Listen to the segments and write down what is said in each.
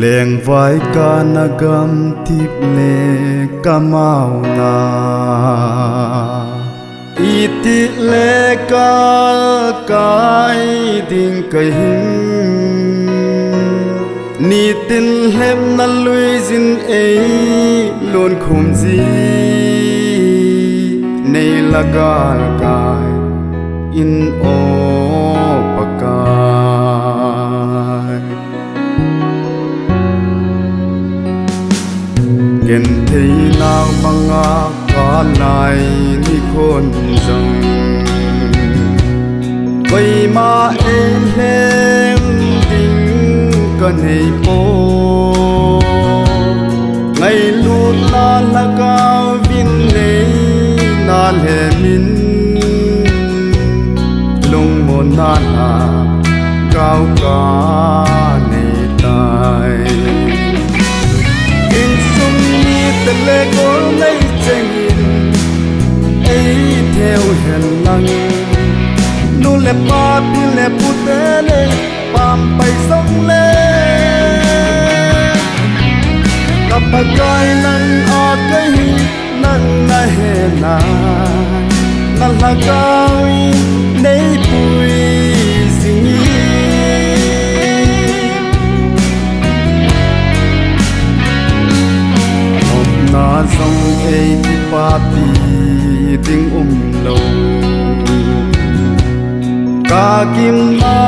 leng vai ka nagam tip le kamau na iti le kal kai ding kai hin ni tin hem na lui zin ei lon khum ji nei lagal kai in o pakai ken thei nang manga ka nai ni khon jang vai ma em hem ding ka nei po ngày luôn na la ka vin nei na le min lung mo na na cao ca nei tai in sum ni te le ko nei cheng ei theo hiền lăng nu le pa pi le pu te le pam pai song le kapagai nang a kai nang na he na na la kai nei pui singi om na song ei ti pa pi ding lo ka kim ma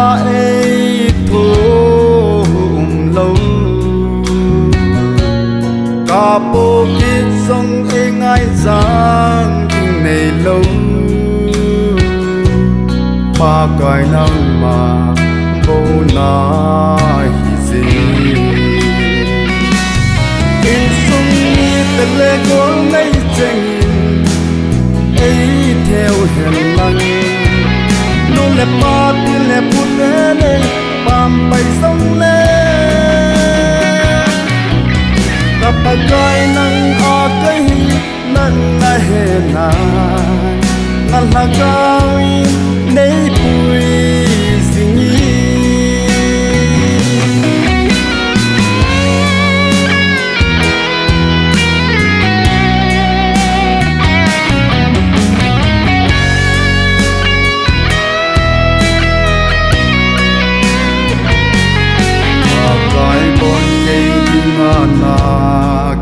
ei thu lo ka po kit song ei ngai giang ding nei lo pa kai nang ma bo na hi zi in sung ni te le ko nei cheng ei theo hiền lăng nu le pa pi le pu le le pam pai song le ka pa kai nang a kai nan na he na na la kai nei pui singi na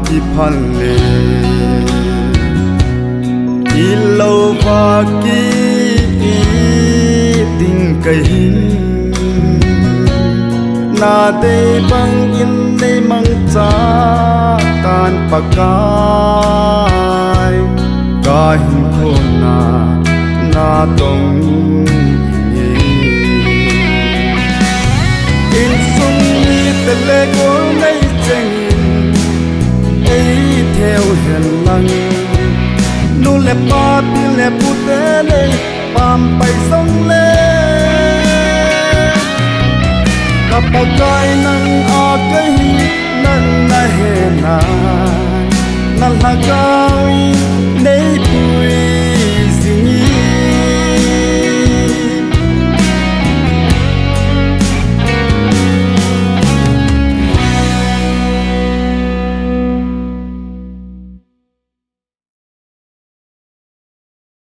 ki phan le ilo va ki ting kai hin na te bang in nei mang cha kan pakai ka hin khon na tong ni in sung ni te le ko nei cheng theo hiền lăng nu le pa pi le pu te le pam pai song le ka pa kai nang a kai nan na he na la